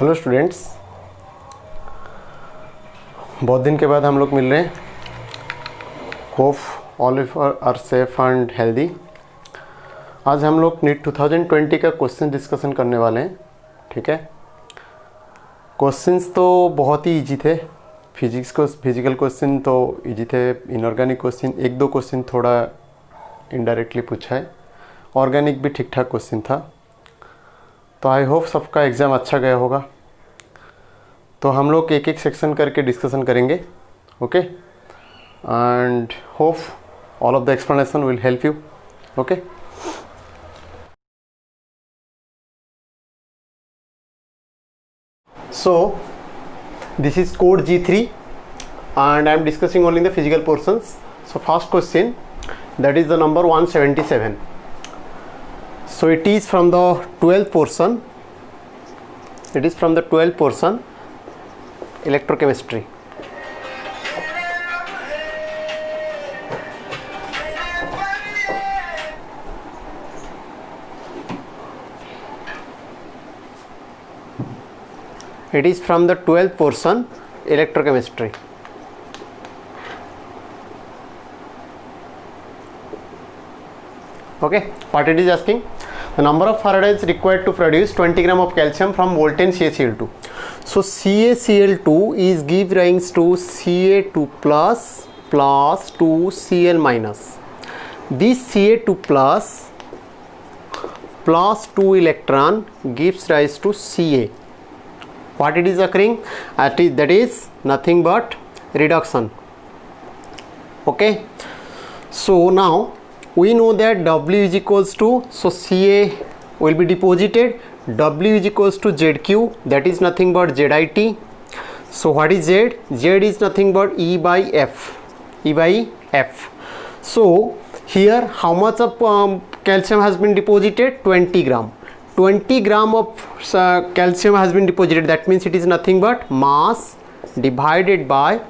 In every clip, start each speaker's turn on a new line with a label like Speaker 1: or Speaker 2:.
Speaker 1: Hello students, बहुत दिन के बाद हम लोग मिल रहे हैं। Hope all of are safe and healthy. आज हम लोग नीट 2020 का क्वेश्चन डिस्कशन करने वाले हैं। ठीक है, क्वेश्चंस तो बहुत ही इजी थे। फिजिकल क्वेश्चन तो इजी थे। इनऑर्गेनिक क्वेश्चन एक दो क्वेश्चन थोड़ा इनडायरेक्टली पूछा है। ऑर्गेनिक भी ठीक ठाक क्वेश्चन था। तो आई होप सबका एग्ज़ाम अच्छा गया होगा। तो हम लोग एक एक सेक्शन करके डिस्कशन करेंगे। Okay, and hope all of the explanation will help you. Okay, so this is code G3 and I am discussing only the physical portions. So first question, that is the number 177. So it is from the 12th portion. It is from the 12th portion, electrochemistry. It is from the 12th portion, electrochemistry. Okay, what it is asking? The number of Faradays required to produce 20 gram of calcium from molten CaCl2. So CaCl2 is give rise to Ca2 plus 2Cl minus. This Ca2 plus 2 electron gives rise to Ca. What it is occurring? That is nothing but reduction. Okay, so now we know that W is equals to, so Ca will be deposited. W is equals to ZQ, that is nothing but ZIT. So what is Z? Z is nothing but E by F. E by F. So here how much of calcium has been deposited? 20 gram. 20 gram of calcium has been deposited. That means it is nothing but mass divided by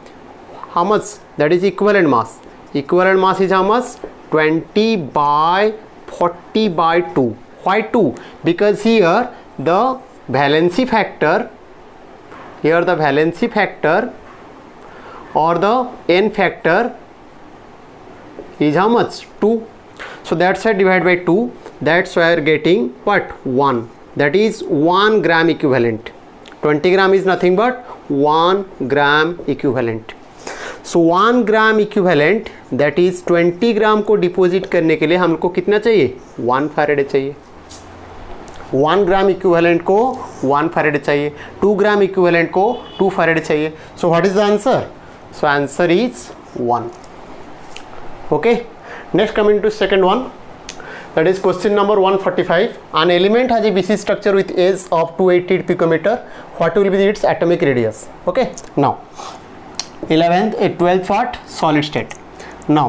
Speaker 1: how much? That is equivalent mass. Equivalent mass is how much? 20 by 40 by 2. Why 2? Because here the valency factor or the n factor is how much? 2. So that's why divided by 2. That's why we are getting what? 1. That is 1 gram equivalent. 20 gram is nothing but 1 gram equivalent. So 1 gram equivalent, that is 20 ग्राम को deposit करने के लिए हमको कितना चाहिए? 1 Faraday चाहिए। 1 gram equivalent को 1 Faraday चाहिए। 2 ग्राम इक्विवेलेंट को 2 फैरेडे चाहिए। So what is the answer? So answer is 1. Okay, next coming to second one, that is question number 145. An element has a BC structure with age of 288 picometer. What will be its atomic radius? Okay, now 12th part, solid state. Now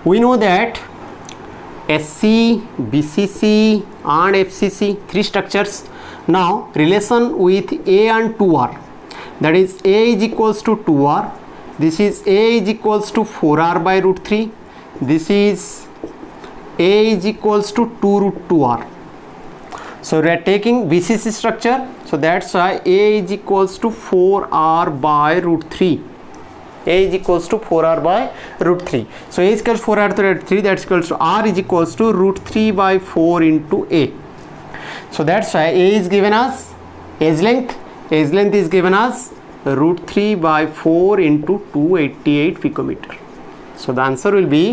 Speaker 1: we know that SC, BCC and FCC, 3 structures. Now relation with A and 2R, that is A is equals to 2R. This is A is equals to 4R by root 3. This is A is equals to 2 root 2R. So we are taking BCC structure, so that's why A is equals to 4R by root 3. A is equals to 4R by root 3. So A is equals to 4R to root 3, that's equals to R is equals to root 3 by 4 into A. So that's why A is given as edge length. Edge length is given as root 3 by 4 into 288 picometer. So the answer will be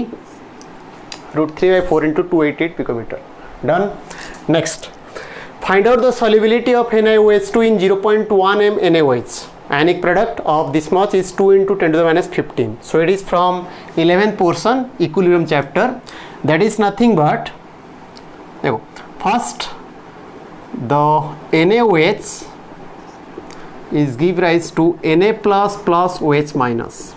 Speaker 1: root 3 by 4 into 288 picometer. Done. Next, find out the solubility of NaOH2 in 0.1 m NaOH. Ionic product of this much is 2 into 10 to the minus 15. So it is from 11th portion, equilibrium chapter. That is nothing but, first the NaOH is give rise to Na plus plus OH minus.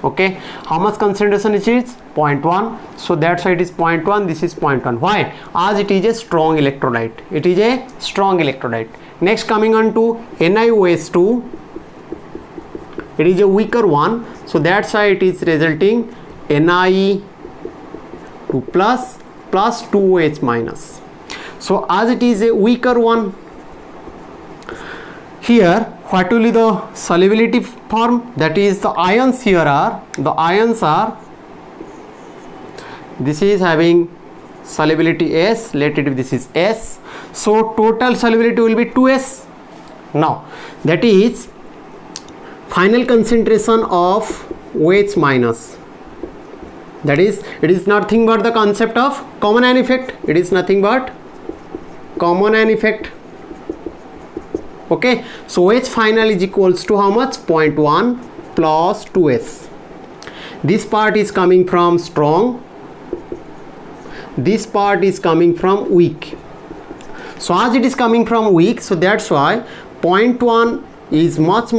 Speaker 1: Okay, how much concentration it is? 0.1. So that's why it is 0.1. This is 0.1. Why? As it is a strong electrolyte. It is a strong electrolyte. Next, coming on to NiOH2, it is a weaker one, so that's why it is resulting Na2 plus 2OH minus. So as it is a weaker one, here what will be the solubility form, that is the ions here are, the ions are, this is having solubility S, let it be this is S, so total solubility will be 2S. now that is final concentration of OH minus, that is it is nothing but the concept of common ion effect, it is nothing but common ion effect. Okay, so OH final is equals to how much, 0.1 plus 2S. this part is coming from strong, this part is coming from weak. So as it is coming from weak, so that's why 0.1 is much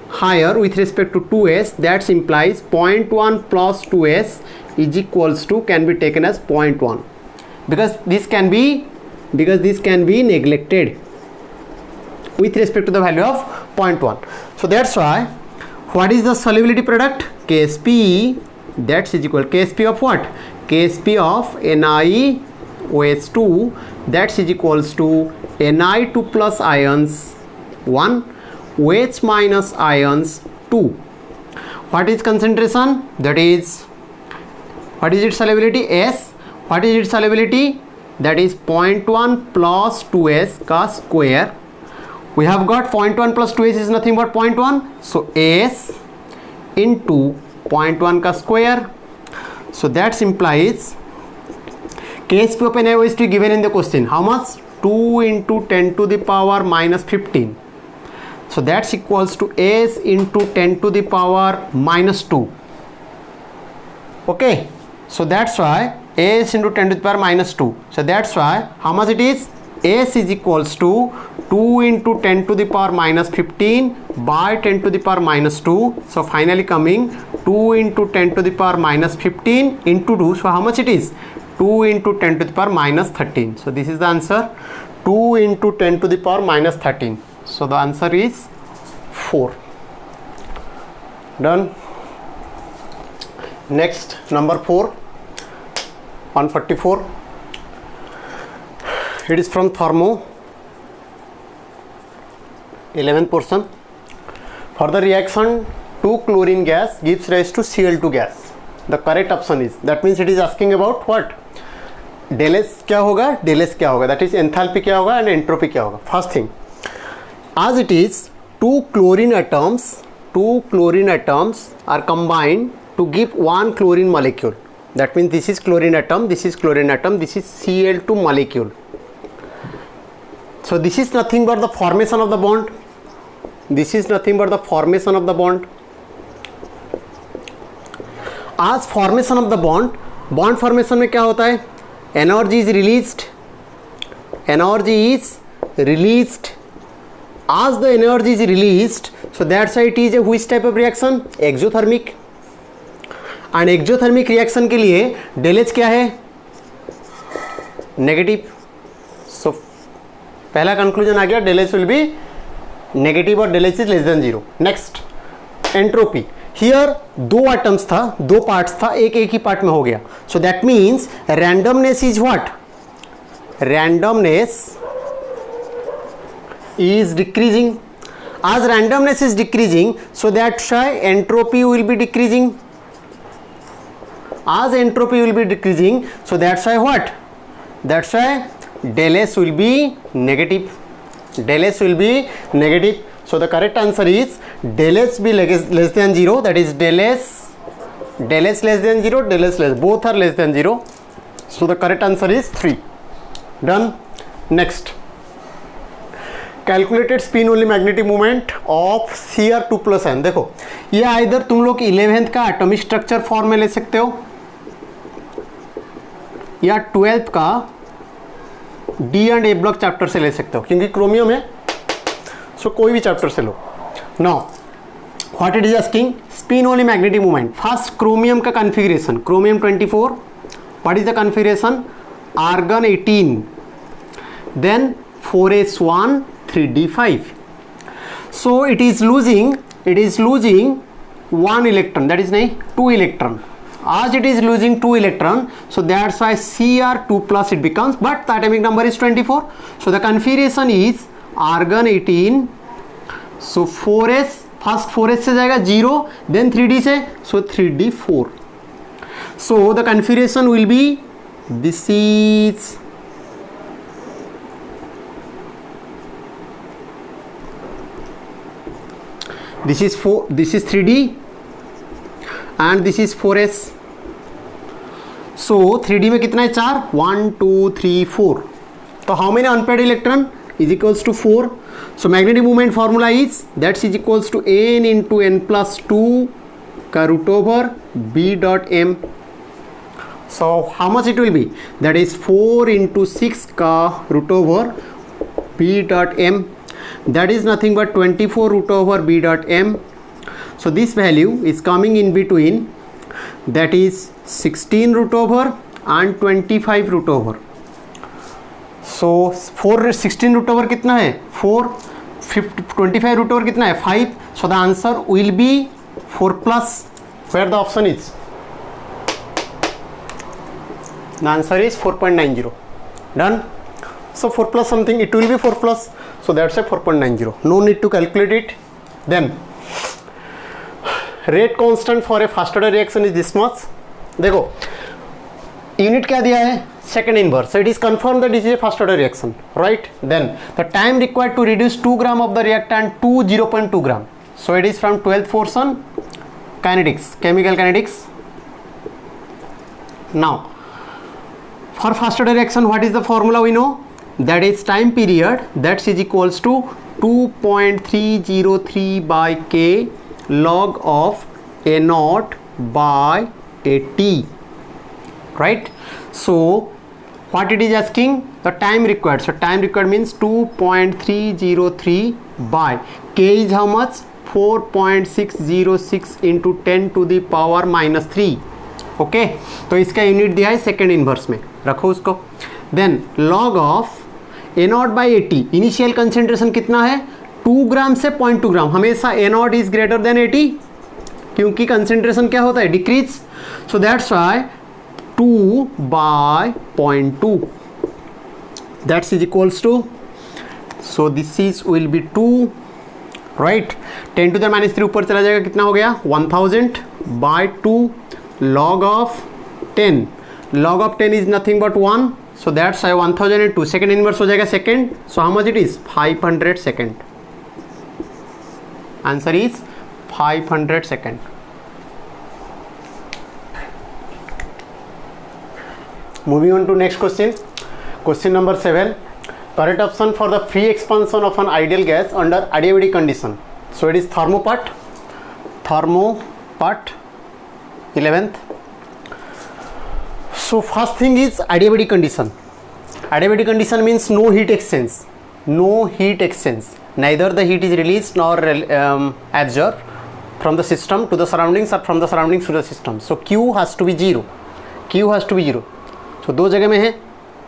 Speaker 1: higher with respect to 2S. that implies 0.1 plus 2S is equals to, can be taken as 0.1, because this can be neglected with respect to the value of 0.1. so that's why what is the solubility product, KSP, that's is equal KSP of what, KSP of NiOH2, that is equals to Ni2 plus ions 1, OH minus ions 2. what is concentration, that is, what is its solubility, S, what is its solubility, that is 0.1 plus 2S का square. we have got 0.1 plus 2S is nothing but 0.1, so S into 0.1 का square. so that implies KSP of NiOH2 given in the question, how much, 2 into 10 to the power minus 15. so that's equals to S into 10 to the power minus 2. okay, so that's why S into 10 to the power minus 2. so that's why how much it is, S is equals to 2 into 10 to the power minus 15 by 10 to the power minus 2. so finally coming 2 into 10 to the power minus 15 into 2. so how much it is, 2 into 10 to the power minus 13. so this is the answer, 2 into 10 to the power minus 13. so the answer is 4. done. Next, number 4, 144. it is from thermo, 11th portion. For the reaction 2 chlorine gas gives rise to Cl2 gas, the correct option is, that means it is asking about what, del S क्या होगा, del S क्या होगा, that is enthalpy क्या होगा and entropy क्या होगा. First thing, as it is 2 chlorine atoms are combined to give one chlorine molecule. That means this is chlorine atom, this is chlorine atom, this is Cl2 molecule. So this is nothing but the formation of the bond. This is nothing but the formation of the bond. As formation of the bond formation में क्या होता है, energy is released. As the energy is released, so that's why it is a which type of reaction, exothermic. and exothermic reaction के लिए del H क्या है, negative. सो पहला conclusion आ गया, del H will be negative और del H is less than 0. Next, entropy. Here 2 atoms था, 2 parts था, एक ही पार्ट में हो गया. So that means randomness is what, randomness is decreasing. As randomness is decreasing, so that's why entropy will be decreasing. As entropy will be decreasing, so that's why what, that's why del S will be negative. Del S will be negative. So the correct answer is del S be less than 0, that is del S less than 0, del S less, both are less than 0. So the correct answer is 3. Done. Next, calculated spin only magnetic moment of Cr2 plus n. देखो ये either तुम लोग 11th का atomic structure form में ले सकते हो या 12th का D and A block chapter से ले सकते हो, क्योंकि क्रोमियम है, सो कोई भी चैप्टर से लो. Now what it is asking, spin only magnetic moment. First chromium का configuration, chromium 24, what is the configuration, argon 18, then 4s1 3d5. so it is losing 1 electron, that is nahi 2 electron. as it is losing 2 electron, so that's why Cr2 plus it becomes, but the atomic number is 24. so the configuration is argon 18 so 4s, first 4s से जाएगा 0, then 3d से, सो 3d 4. So the configuration will be, this is 4, this is 3d and this is 4s. So 3d में कितना है 4, 1 2 3 4. तो how many unpaired electron is equals to 4. So magnetic moment formula is that is equals to n into n plus 2 का root over b dot m. So how much it will be? That is 4 into 6 का root over b dot m. That is nothing but 24 root over b dot m. So this value is coming in between, that is 16 root over and 25 root over. So 16 root over कितना है 4, 25 root over कितना है 5. So the answer will be 4 plus. Where the option is? The answer is 4.90. Done. So 4 plus something, it will be 4 plus. So that's a 4.90. No need to calculate it. Then rate constant for a first order reaction is this much. देखो unit क्या दिया है, second inverse. So it is confirmed that this is a first order reaction, right? Then the time required to reduce 2 gram of the reactant to 0.2 gram. So it is from 12th portion, kinetics, chemical kinetics. Now for first order reaction, what is the formula we know? That is time period, that is equals to 2.303 by k log of a naught by a t, right? So what it is asking, the time required. So time required means 2.303 by k is how much, 4.606 into 10 to the power minus 3. Okay तो इसका unit दिया है second inverse में, रखो उसको. Then log of A naught by 80, initial concentration कितना है 2 gram से 0.2 ग्राम. हमेशा A naught is greater than 80 क्योंकि कंसेंट्रेशन क्या होता है decrease. So that's why 2 by 0.2 that's is equals to, so this is will be 2, right. 10 to the minus 3 ऊपर चला जाएगा, कितना हो गया 1000 bye 2 log of 10. log of 10 is nothing but 1. So that's why 1002 second inverse हो जाएगा second. So how much it is 500 second. Answer is 500 second. Moving on to next question. Question number 7. Correct option for the free expansion of an ideal gas under adiabatic condition. So it is thermopart. 11th. So first thing is adiabatic condition. Adiabatic condition means no heat exchange. No heat exchange. Neither the heat is released nor absorbed from the system to the surroundings or from the surroundings to the system. So Q has to be 0. Q has to be 0. So दो जगह में है,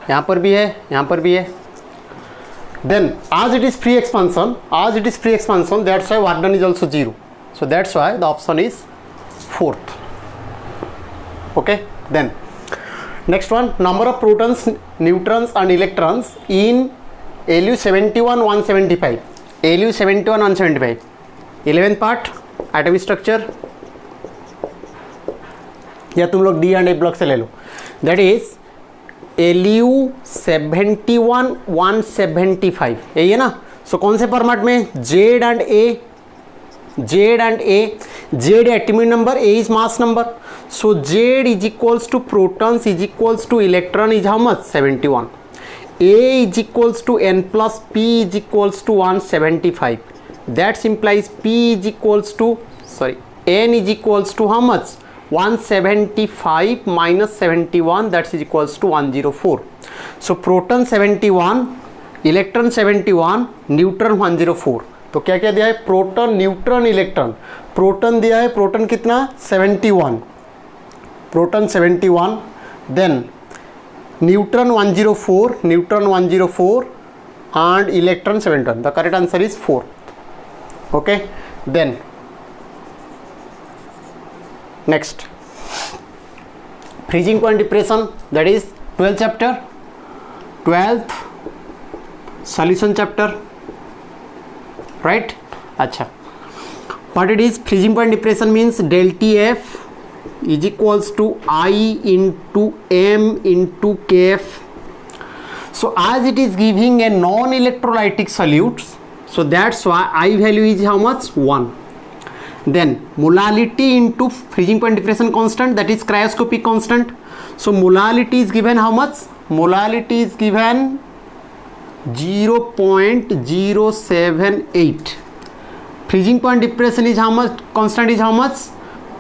Speaker 1: यहाँ पर भी है, यहाँ पर भी है. Then as it is free expansion, that's why work done is also 0. So that's why the option is 4th. Okay, then next one, number of protons, neutrons and electrons in Lu 71 175. Lu 71 175 11th part atomic structure, या तुम लोग D and A block से ले लो. That is Lu 71 175, यही है ना. सो कौन से फॉर्मेट में, Z and A, Z atomic number, A is mass number. So Z is equals to protons is equals to electron is how much 71. A is equals to n plus P is equals to 175. That implies P is equals to, n is equals to how much 175 minus 71, that is equals to 104. So proton 71, electron 71, neutron 104. तो क्या क्या दिया है, proton, neutron, electron. Proton दिया है, proton कितना 71, proton 71, then neutron 104 and electron 71. The correct answer is 4. Okay, then next, freezing point depression, that is 12th chapter, 12th solution chapter, right. अच्छा, what it is, freezing point depression means del TF is equals to I into M into KF. So as it is giving a non-electrolytic solute, so that's why I value is how much? 1. Then molality into freezing point depression constant, that is cryoscopic constant. So molality is given how much? Molality is given 0.078. Freezing point depression is how much? Constant is how much?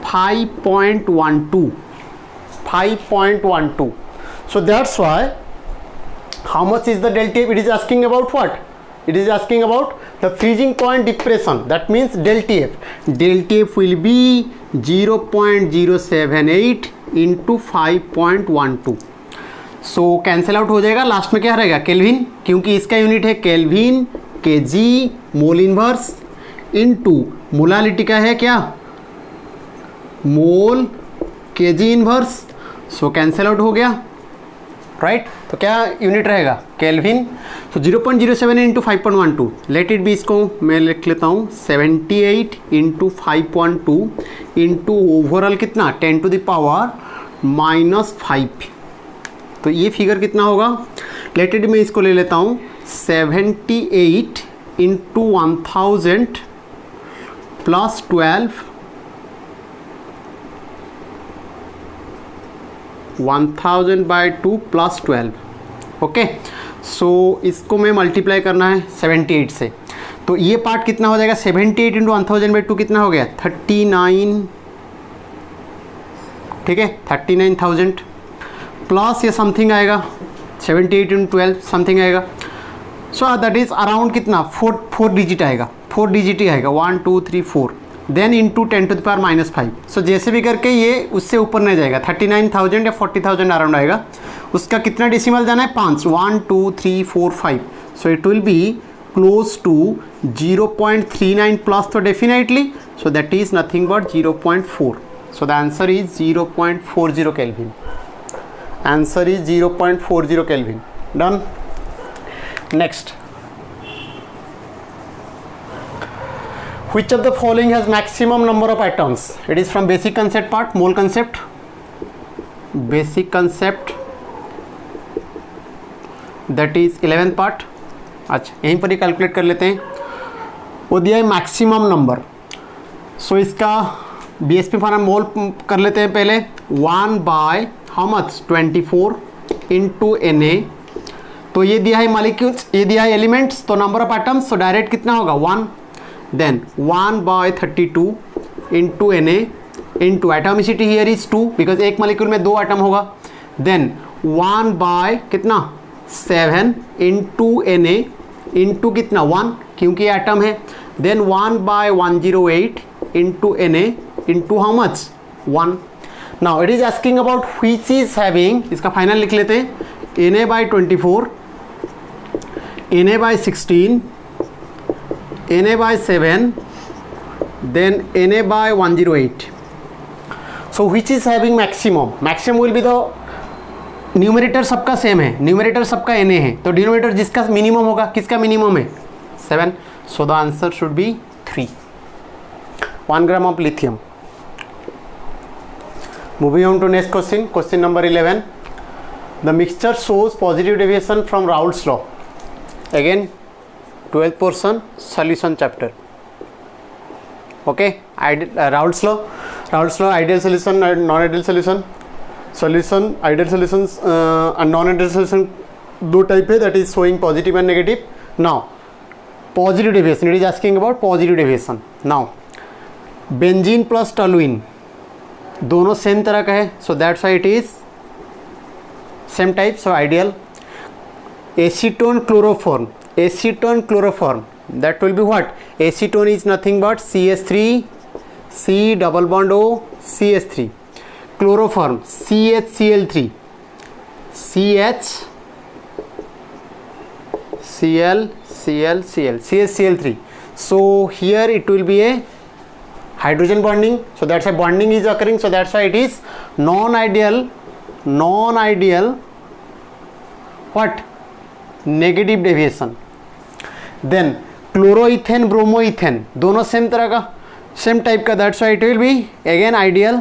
Speaker 1: 5.12. 5.12. So that's why, how much is the del TF? It is asking about what? It is asking about the freezing point depression. That means del TF. Del TF will be 0.078 into 5.12. So cancel out हो जाएगा, last में क्या रहेगा? Kelvin, क्योंकि इसका unit है kelvin, KG mole inverse into molality का है क्या? मोल केजी इनवर्स. सो कैंसिल आउट हो गया, राइट. तो क्या यूनिट रहेगा? केल्विन. तो 0.07 इंटू 5.12, लेट इट बी, इसको मैं लिख लेता हूँ 78 इंटू 5.2 इंटू ओवरऑल कितना? 10 टू द पावर -5. तो ये फिगर कितना होगा? लेट इट, मैं इसको ले लेता हूँ 78 into 1000 plus 12, 1000 by 2 plus 12. Okay, so इसको मैं मल्टीप्लाई करना है 78 से. तो ये पार्ट कितना हो जाएगा? 78 इंटू 1000 बाई 2 कितना हो गया? 39. ठीक है, 39,000 प्लस ये समथिंग आएगा 78 इंटू 12 समथिंग आएगा. सो दैट इज अराउंड कितना? 4 डिजिट आएगा, 4 डिजिट ही आएगा, 1 2 3 4. Then into 10 to the power -5. सो जैसे भी करके ये उससे ऊपर नहीं जाएगा, 39,000 या 40,000 अराउंड आएगा. उसका कितना डेसिमल जाना है? 5. 1 2 3 4 5. So it will be close to 0.39 plus, तो definitely, so that is nothing but 0.4. So the answer is 0.40 kelvin. Answer is 0.40 Kelvin. Done. Next, which of the following has maximum number of atoms? It is from basic concept part, mole concept. Basic concept, that is 11th part. अच्छा, यहीं पर ही calculate कर लेते हैं. वो दिया है maximum number. सो इसका BSP फॉर्म मोल कर लेते हैं पहले. 1 by how much? 24 into Na. तो ये दिया है मॉलिक्यूल्स, ये दिया है एलिमेंट्स, तो नंबर ऑफ एटम्स, तो डायरेक्ट कितना होगा? 1. Then 1 by 32 into Na into atomicity here is 2, because एक मॉलिक्यूल में 2 एटम होगा. देन 1 बाय कितना? 7 इंटू Na इंटू कितना? 1, क्योंकि ये एटम है. Then 1 by 108 into Na into how much? 1. Now it is asking about which is having, इसका final लिख लेते हैं, Na by 24, Na by 16, Na by 7, then Na by 108. So which is having maximum? Maximum will be the numerator सबका same है, numerator सबका Na है, तो denominator जिसका मिनिमम होगा, किसका मिनिमम है? 7. So the answer should be 3. 1 gram of lithium. Moving on to next question, question number 11. The mixture shows positive deviation from Raoult's law. Again, 12th portion, solution chapter. Okay, Raoult's law, ideal solution and non-ideal solution. Solution, ideal solutions and non-ideal solution दो type है, that is showing positive and negative. Now, positive deviation, it is asking about positive deviation. Now, benzene plus toluene दोनों same तरह का है, so that's why it is same type, so ideal. Acetone chloroform, that will be what? Acetone is nothing but CH3 C double bond O CH3. Chloroform CHCl3 CHCl3. So here it will be a hydrogen bonding, so that's why bonding is occurring, so that's why it is non-ideal what? Negative deviation. Then chloroethane bromoethane दोनों same तरह का, same type का, that's why it will be again ideal.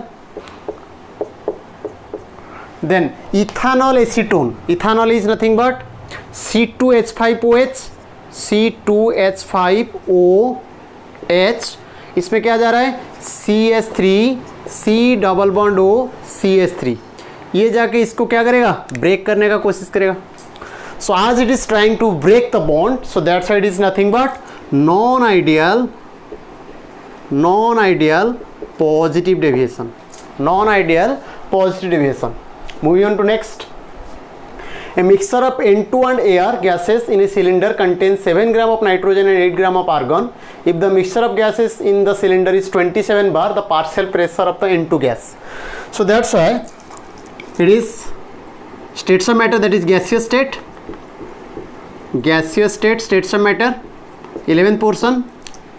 Speaker 1: Then ethanol acetone, ethanol is nothing but C2H5OH, C2H5OH, इसमें क्या जा रहा है CH3, C double bond O CH3, ये जाके इसको क्या करेगा, ब्रेक करने का कोशिश करेगा. So as it is trying to break the bond, so that side is nothing but non-ideal positive deviation, non-ideal positive deviation. Moving on to next. A mixture of N2 and air gases in a cylinder contains 7 gram of nitrogen and 8 gram of argon. If the mixture of gases in the cylinder is 27 bar, the partial pressure of the N2 gas. So that's why it is states of matter, that is gaseous state, states of matter, 11th portion.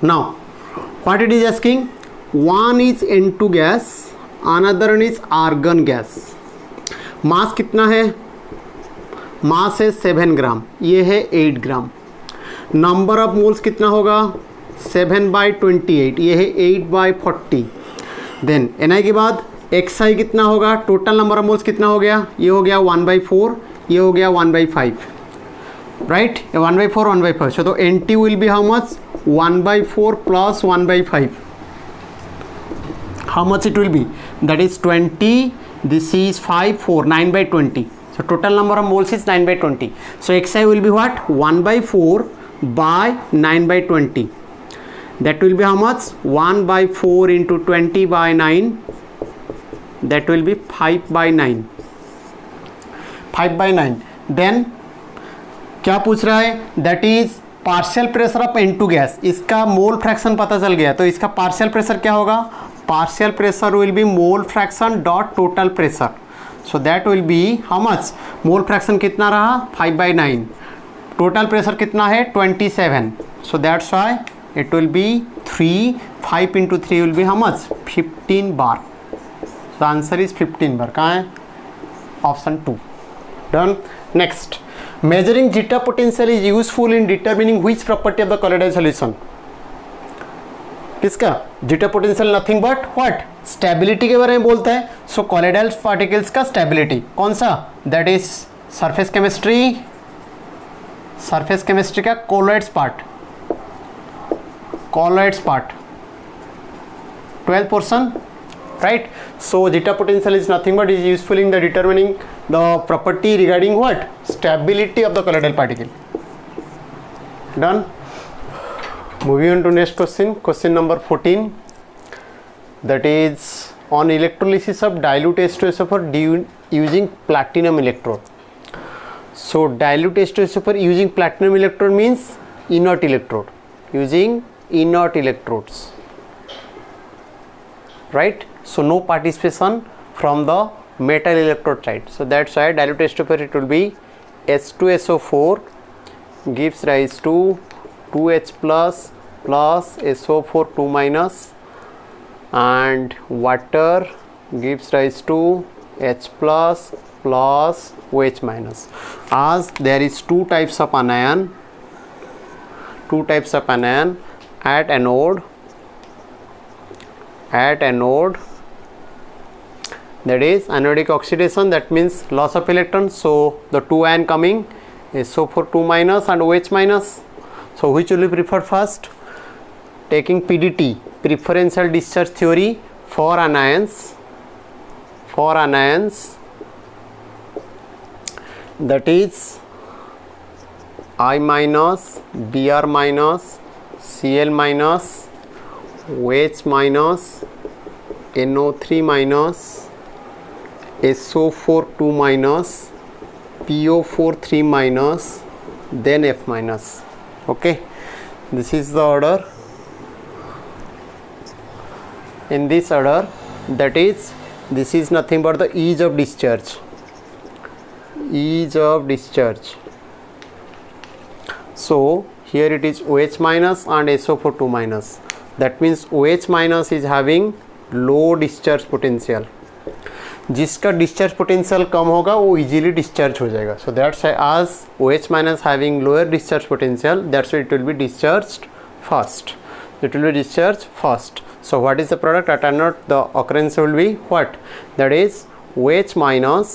Speaker 1: Now what it is asking, one is N2 gas, another one is argon gas. मास कितना है, मास है 7 ग्राम, ये है 8 ग्राम. Number of moles कितना होगा 7/28, ये है 8/40. Then Ni के बाद Xi कितना होगा, टोटल नंबर ऑफ मोल्स कितना हो गया, ये हो गया 1/4, ये हो गया 1/5, राइट, 1/4 1/5. सो तो Nt will be how much, 1/4 plus 1/5. How much it will B, that is 20. This is 5 4 9/20. So total number of moles is 9/20. So Xi will be what, 1/4 by 9/20. That will be how much, 1/4 into 20/9. That will be 5/9. 5/9. Then क्या पूछ रहा है, that is partial pressure of N2 gas. इसका mole fraction पता चल गया, तो इसका पार्शियल प्रेशर क्या होगा, partial pressure will be mole fraction dot total pressure. So that will be how much, mole fraction कितना रहा 5/9, total pressure कितना है 27. So that's why it will be 5 into 3 will be how much, 15 bar. The answer is 15 bar. कहाँ है, option 2. Done. Next, measuring zeta potential is useful in determining which property of the colloidal solution. किसका, zeta potential nothing but what, stability के बारे में बोलता है. सो colloidal particles का stability कौन सा, दैट इज सरफेस केमिस्ट्री का colloids part 12th portion, right. So zeta potential is nothing but is useful in the determining the property regarding what, stability of the colloidal particle. Done. Moving on to next question, question number 14, that is on electrolysis of dilute H2SO4 using platinum electrode. So dilute H2SO4 using platinum electrode means inert electrode, using inert electrodes, right. So no participation from the metal electrode side. So that's why dilute H2SO4 it will be H2SO4 gives rise to 2H plus SO4 2 minus, and water gives rise to H plus OH minus. As there is two types of anion at anode, that is anodic oxidation, that means loss of electrons. So the two ion coming SO4 2 minus and OH minus. So which will be preferred first, taking PDT, preferential discharge theory, for anions that is I minus, Br minus, Cl minus, OH minus, NO3 minus, SO4 2 minus, PO4 3 minus, then F minus. Okay, this is the order. In this order, that is, this is nothing but the ease of discharge. So here it is OH minus and SO4 2 minus. That means OH minus is having low discharge potential. जिसका discharge potential कम होगा वो easily discharge हो जाएगा. So that's आज OH minus having lower discharge potential, that's why it will B discharged fast. It will be discharged fast. So what is the product at anode? The occurrence will be what? That is OH minus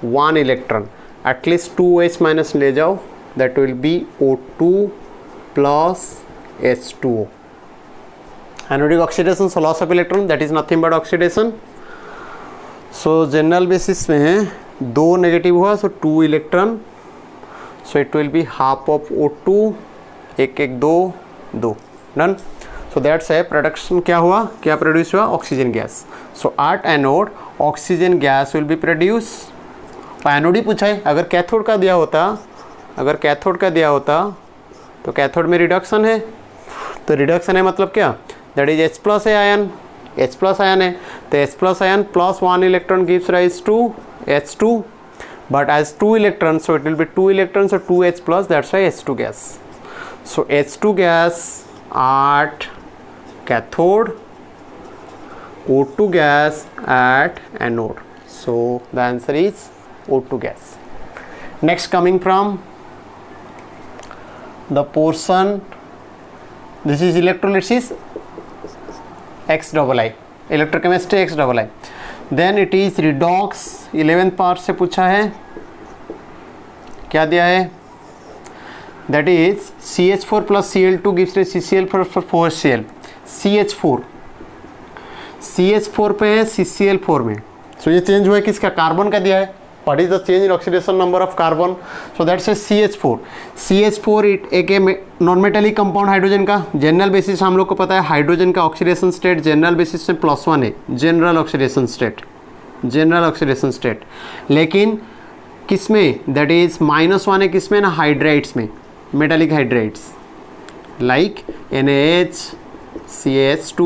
Speaker 1: 1 electron. At least 2 OH minus ले जाओ. That will be O2 plus H2O. Anodic oxidation, so loss of electron, that is nothing but oxidation. So general basis में है 2 negative हुआ, so 2 electron. So it will be half of O2. एक एक दो दो done. So that's है production. क्या हुआ, क्या प्रोड्यूस हुआ? Oxygen gas. So at anode oxygen gas will be produce. Anode ही पूछा है. अगर कैथोड का दिया होता तो कैथोड में रिडक्शन है. तो रिडक्शन है मतलब क्या? दैट इज H प्लस है आयन. H प्लस आयन है तो H plus ion plus 1 electron gives rise to H2. But as 2 electron so it will be 2 electron, so 2H plus, that's why H2 gas. So H2 gas at cathode, O2 gas at anode. So the answer is O2 gas. Next, coming from the portion, this is electrolysis XII, electrochemistry XII. Then it is redox. 11th part से पूछा है. क्या दिया है? That is CH4 plus Cl2 gives rise CCl for 4Cl. CH4 पे है, CCl4 में. So ये चेंज हुआ है किसका? कार्बन का दिया है. What is the change in oxidation number of carbon? So that's a CH4. CH4 एक नॉन मेटेलिक कंपाउंड हाइड्रोजन का. जनरल बेसिस हम लोग को पता है हाइड्रोजन का ऑक्सीडेशन स्टेट जनरल बेसिस में +1 है. General oxidation state. लेकिन किसमें? दैट इज -1 है किसमें ना? हाइड्राइड्स में, metallic hydrides like NaH, CH2,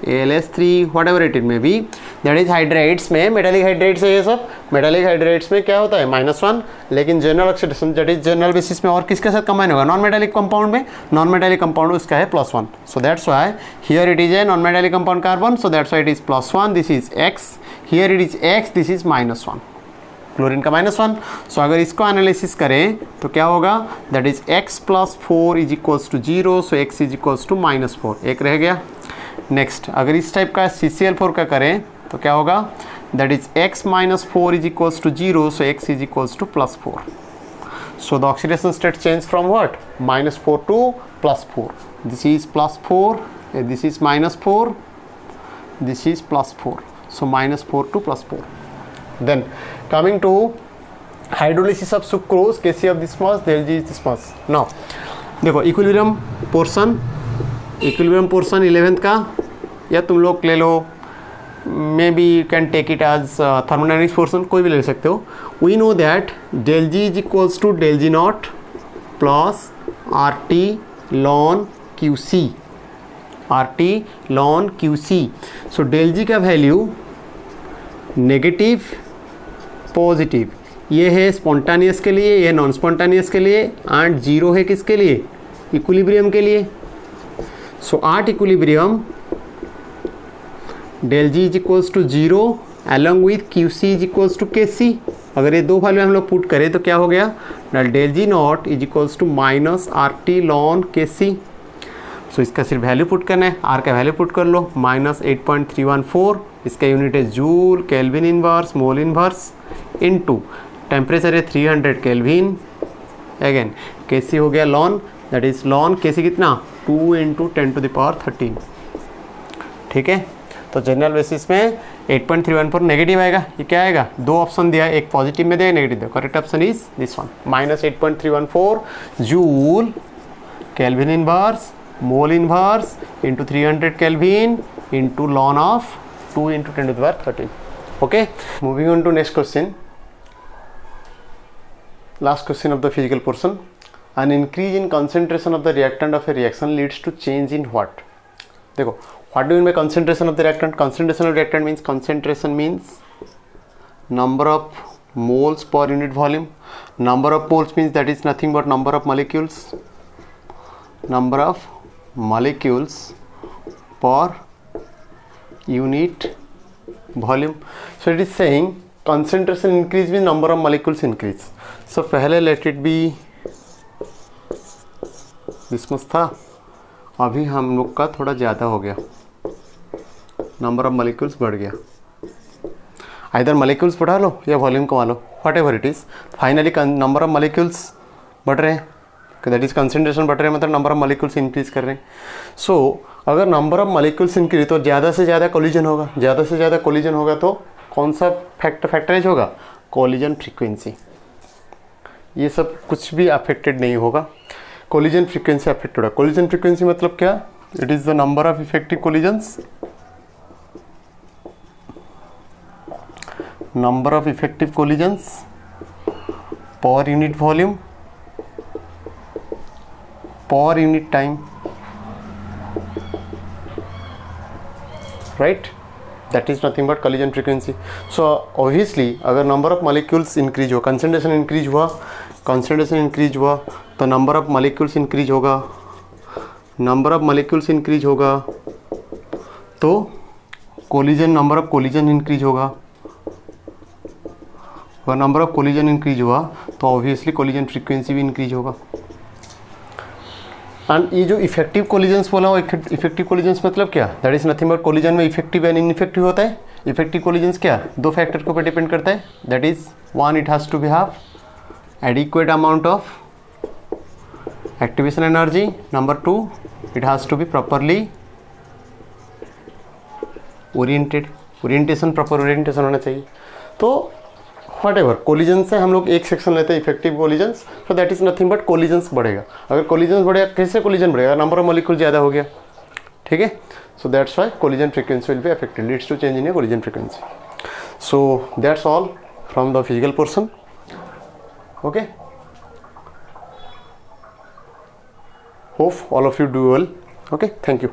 Speaker 1: AlS3, what ever it may be. That is hydrides में, मेटालिक हाइड्राइड्स है ये सब. मेटालिक हाइड्राइड्स में क्या होता है? -1. लेकिन general oxidation that is general basis में और किसके साथ कंबाइन होगा? नॉन मेटालिक कंपाउंड में. नॉन मेटालिक कंपाउंड उसका है +1. सो that's Y here it is a non metallic compound carbon. So that's why it is +1. This is X. Here it is X. This is -1. Chlorine का -1. सो अगर इसको analysis करें तो क्या होगा? That is X + 4 is equals to 0. So X is equals to -4. एक रह गया. नेक्स्ट अगर इस टाइप का CCl4 का करें तो क्या होगा? That is X - 4 is equals to 0. So X is equals to +4. So the oxidation state change from what? -4 to +4. This is +4, this is -4, this is +4. So -4 to +4. Then coming to hydrolysis of sucrose, Kc of this mass, del G is this mass. Now देखो equilibrium portion 11th का, या तुम लोग ले लो, may be you can take it as thermodynamics portion, कोई भी ले सकते हो. We know that del G is equals to del G not plus RT ln QC. RT ln QC. So del G का वैल्यू नेगेटिव, पॉजिटिव, ये है स्पॉन्टानियस के लिए, ये नॉन स्पॉन्टानियस के लिए, एंड 0 है किसके लिए? इक्विलिब्रियम के लिए. So at equilibrium del G is equals to 0 along with QC is equals to KC. अगर ये दो वैल्यू हम लोग पुट करें तो क्या हो गया? del G naught is equals to -RT ln KC. So इसका सिर्फ वैल्यू पुट करना है. R का वैल्यू पुट कर लो, -8.314. इसका यूनिट है joule, kelvin inverse, mole inverse, into temperature है 300 केल्विन. अगेन KC हो गया ln, that is ln KC कितना? 2 × 10⁻13. ठीक है. तो जनरल बेसिस में 8.314 नेगेटिव आएगा. ये क्या आएगा? दो ऑप्शन दिया है, एक पॉजिटिव में दिया है, नेगेटिव दिया. Correct option is this one, -8.314 joule, kelvin inverse, mole inverse into 300 kelvin into ln of 2 × 10⁻13. Okay, moving on to next question. Last question of the physical portion. An increase in concentration of the reactant of a reaction leads to change in what? देखो, what do you mean by concentration of the reactant? Concentration of reactant means, concentration means number of moles per unit volume. Number of moles means that is nothing but number of molecules. Number of molecules per unit volume. So it is saying concentration increase means number of molecules increase. So पहले let it be this much था, अभी हम लोग का थोड़ा ज़्यादा हो गया, नंबर ऑफ मॉलिक्यूल्स बढ़ गया. आइदर मॉलिक्यूल्स बढ़ा लो या वॉल्यूम कमा लो, whatever it is, finally number of molecules बढ़ रहे हैं, दैट इज़ कंसनट्रेशन बढ़ रहे हैं, मतलब नंबर ऑफ मॉलिक्यूल्स इंक्रीज कर रहे हैं. सो अगर नंबर ऑफ मॉलिक्यूल्स इंक्रीज तो ज़्यादा से ज़्यादा कोलिजन होगा, ज़्यादा से ज़्यादा कोलिजन होगा तो कौन सा फैक्टराइज होगा, कोलिजन फ्रीक्वेंसी. ये सब कुछ भी अफेक्टेड नहीं होगा, कोलिजन फ्रीक्वेंसी अफेक्टेड होगा. कोलिजन फ्रीक्वेंसी मतलब क्या, it is the number of effective collisions, number of effective collisions per unit volume per unit time, right? That is nothing but collision frequency. So obviously अगर number of molecules increase हो, concentration increase हुआ, concentration increase हुआ तो number of molecules increase होगा, number of molecules increase होगा तो collision, number of collision increase होगा, और नंबर ऑफ कोलिजन इंक्रीज हुआ तो ऑब्वियसली कोलिजन फ्रीक्वेंसी भी इंक्रीज होगा. एंड ये जो इफेक्टिव कोलिजन्स बोला हो, इफेक्टिव कोलिजन्स मतलब क्या, that is nothing but collision में इफेक्टिव एंड इनइफेक्टिव होता है. इफेक्टिव कोलिजन्स क्या, दो फैक्टर के ऊपर डिपेंड करता है, that is one, it has to be have adequate amount of activation energy, number two it has to be properly oriented, orientation proper orientation होना चाहिए. तो वट एवर कोलिजन से हम लोग एक सेक्शन लेते हैं effective collisions, so that is nothing but collisions बढ़ेगा. अगर कोलिजन्स बढ़ेगा, कैसे कोलिजन बढ़ेगा, नंबर ऑफ मॉलिक्यूल ज़्यादा हो गया, ठीक है. So that's why collision frequency will be affected, leads to change in your collision frequency. So that's all from the physical portion. Okay, hope all of you do well. Okay, thank you.